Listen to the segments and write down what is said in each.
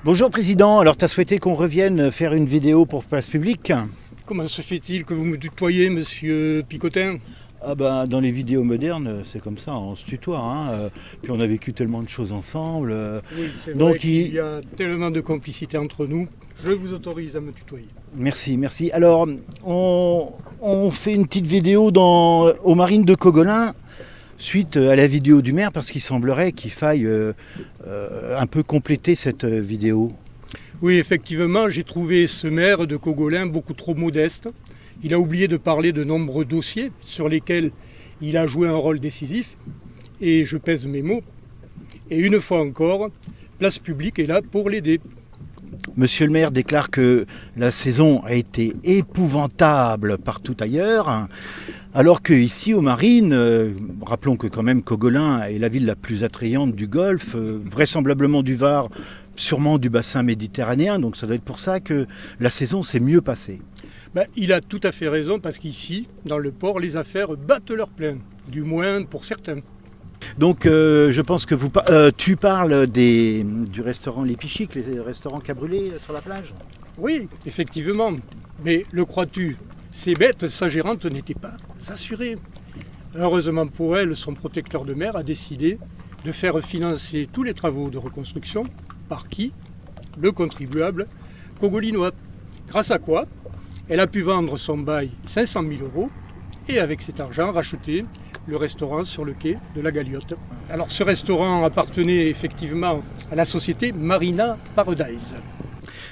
Bonjour Président, alors tu as souhaité qu'on revienne faire une vidéo pour Place Publique? Comment se fait-il que vous me tutoyez, monsieur Picotin? Ah ben, dans les vidéos modernes, c'est comme ça, on se tutoie. Puis on a vécu tellement de choses ensemble. Oui, c'est Donc vrai qu'il y a tellement de complicité entre nous. Je vous autorise à me tutoyer. Merci, merci. Alors, on fait une petite vidéo aux Marines de Cogolin, suite à la vidéo du maire, parce qu'il semblerait qu'il faille un peu compléter cette vidéo. Oui, effectivement, j'ai trouvé ce maire de Cogolin beaucoup trop modeste. Il a oublié de parler de nombreux dossiers sur lesquels il a joué un rôle décisif. Et je pèse mes mots. Et une fois encore, Place Publique est là pour l'aider. Monsieur le maire déclare que la saison a été épouvantable partout ailleurs, alors qu'ici aux Marines, rappelons que quand même Cogolin est la ville la plus attrayante du Golfe, vraisemblablement du Var, sûrement du bassin méditerranéen, donc ça doit être pour ça que la saison s'est mieux passée. Il a tout à fait raison parce qu'ici, dans le port, les affaires battent leur plein, du moins pour certains. Donc je pense que tu parles du restaurant Les Pichiques, les restaurants Cabrulé sur la plage? Oui, effectivement. Mais le crois-tu, ces bêtes, sa gérante n'était pas assurée. Heureusement pour elle, son protecteur de mer a décidé de faire financer tous les travaux de reconstruction. Par qui? Le contribuable cogolinois. Grâce à quoi elle a pu vendre son bail 500 000 € et avec cet argent racheter le restaurant sur le quai de la Galiote. Alors ce restaurant appartenait effectivement à la société Marina Paradise.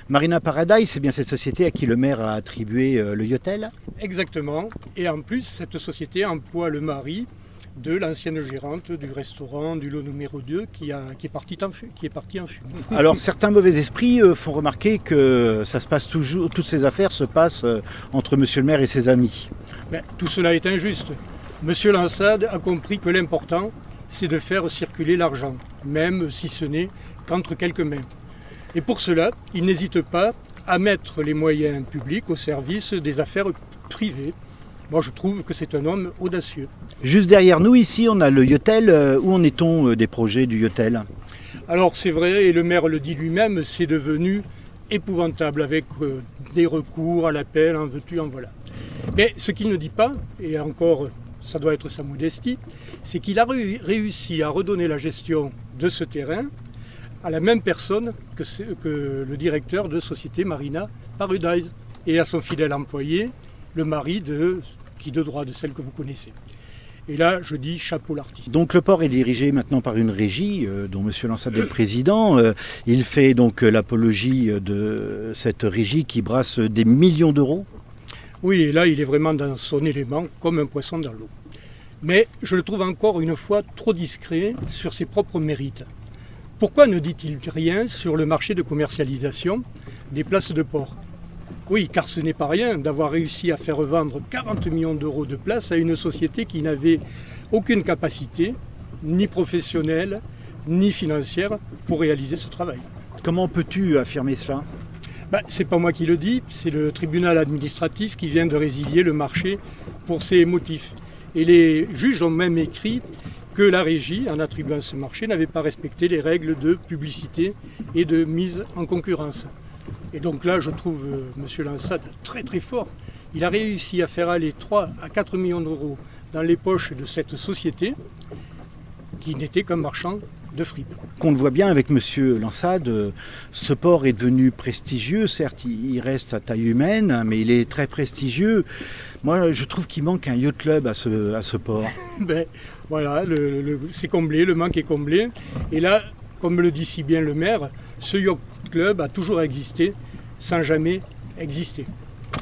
Marina Paradise, c'est bien cette société à qui le maire a attribué le Yotel? Exactement. Et en plus, cette société emploie le mari de l'ancienne gérante du restaurant du lot numéro 2 qui est parti en fumée. Alors certains mauvais esprits font remarquer que ça se passe toujours, toutes ces affaires se passent entre monsieur le maire et ses amis. Tout cela est injuste. Monsieur Lansade a compris que l'important, c'est de faire circuler l'argent, même si ce n'est qu'entre quelques mains. Et pour cela, il n'hésite pas à mettre les moyens publics au service des affaires privées. Moi, je trouve que c'est un homme audacieux. Juste derrière nous, ici, on a le Yotel. Où en est-on des projets du Yotel? Alors, c'est vrai, et le maire le dit lui-même, c'est devenu épouvantable avec des recours à l'appel, en veux-tu, en voilà. Mais ce qu'il ne dit pas, et encore, ça doit être sa modestie, c'est qu'il a réussi à redonner la gestion de ce terrain à la même personne que le directeur de société Marina Paradise et à son fidèle employé, le mari qui de droit de celle que vous connaissez. Et là, je dis chapeau l'artiste. Donc le port est dirigé maintenant par une régie dont M. Lansade est le président. Il fait donc l'apologie de cette régie qui brasse des millions d'euros. Oui, et là, il est vraiment dans son élément, comme un poisson dans l'eau. Mais je le trouve encore une fois trop discret sur ses propres mérites. Pourquoi ne dit-il rien sur le marché de commercialisation des places de port? Oui, car ce n'est pas rien d'avoir réussi à faire vendre 40 millions d'euros de places à une société qui n'avait aucune capacité, ni professionnelle, ni financière, pour réaliser ce travail. Comment peux-tu affirmer cela? C'est pas moi qui le dis, c'est le tribunal administratif qui vient de résilier le marché pour ces motifs. Et les juges ont même écrit que la régie, en attribuant ce marché, n'avait pas respecté les règles de publicité et de mise en concurrence. Et donc là, je trouve M. Lansade très très fort. Il a réussi à faire aller 3 à 4 millions d'euros dans les poches de cette société qui n'était qu'un marchand de fripes. Qu'on le voit bien avec M. Lansade, ce port est devenu prestigieux. Certes, il reste à taille humaine, mais il est très prestigieux. Moi, je trouve qu'il manque un yacht club à ce port. Voilà, c'est comblé, le manque est comblé. Et là, comme le dit si bien le maire, ce yacht club a toujours existé sans jamais exister.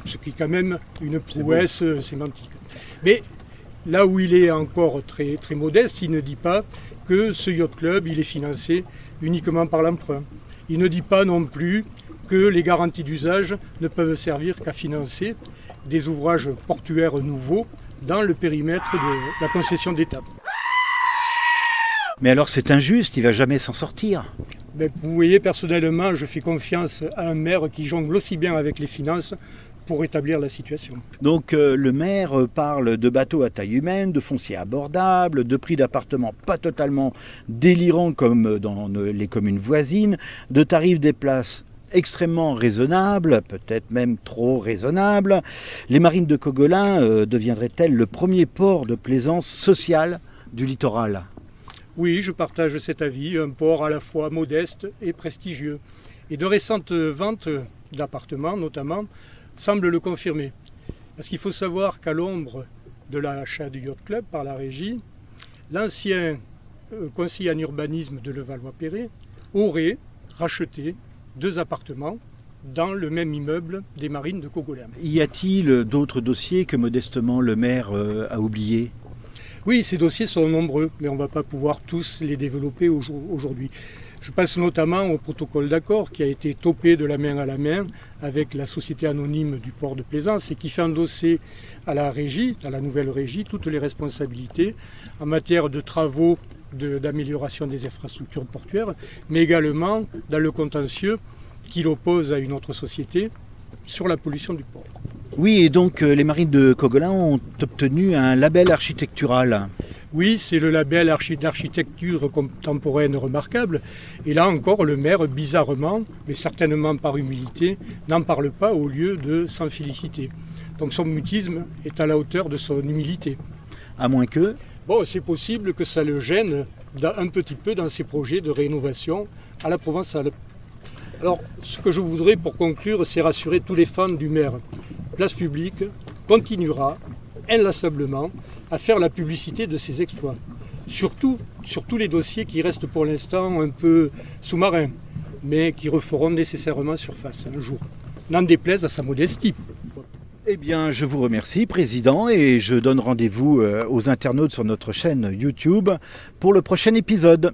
Ce qui est quand même une prouesse sémantique. Mais là où il est encore très, très modeste, il ne dit pas que ce yacht club il est financé uniquement par l'emprunt. Il ne dit pas non plus que les garanties d'usage ne peuvent servir qu'à financer des ouvrages portuaires nouveaux dans le périmètre de la concession d'État. Mais alors c'est injuste, il ne va jamais s'en sortir. Vous voyez, personnellement, je fais confiance à un maire qui jongle aussi bien avec les finances pour rétablir la situation. Donc le maire parle de bateaux à taille humaine, de foncier abordable, de prix d'appartements pas totalement délirants comme dans les communes voisines, de tarifs des places extrêmement raisonnables, peut-être même trop raisonnables. Les marines de Cogolin deviendraient-elles le premier port de plaisance sociale du littoral ? Oui, je partage cet avis, un port à la fois modeste et prestigieux. Et de récentes ventes d'appartements, notamment, semblent le confirmer. Parce qu'il faut savoir qu'à l'ombre de l'achat du Yacht Club par la régie, l'ancien conseiller en urbanisme de Levallois-Perret aurait racheté 2 appartements dans le même immeuble des marines de Cogolin. Y a-t-il d'autres dossiers que modestement le maire a oubliés ? Oui, ces dossiers sont nombreux, mais on ne va pas pouvoir tous les développer aujourd'hui. Je pense notamment au protocole d'accord qui a été topé de la main à la main avec la société anonyme du port de Plaisance et qui fait endosser à la régie, à la nouvelle régie, toutes les responsabilités en matière de travaux d'amélioration des infrastructures portuaires, mais également dans le contentieux qu'il oppose à une autre société sur la pollution du port. Oui, et donc les marines de Cogolin ont obtenu un label architectural. Oui, c'est le label d'architecture contemporaine remarquable. Et là encore, le maire, bizarrement, mais certainement par humilité, n'en parle pas au lieu de s'en féliciter. Donc son mutisme est à la hauteur de son humilité. À moins que... Bon, c'est possible que ça le gêne un petit peu dans ses projets de rénovation à la Provençale. Alors, ce que je voudrais pour conclure, c'est rassurer tous les fans du maire. Place Publique continuera inlassablement à faire la publicité de ses exploits. Surtout sur tous les dossiers qui restent pour l'instant un peu sous-marins, mais qui referont nécessairement surface un jour. N'en déplaise à sa modestie. Eh bien, je vous remercie, Président, et je donne rendez-vous aux internautes sur notre chaîne YouTube pour le prochain épisode.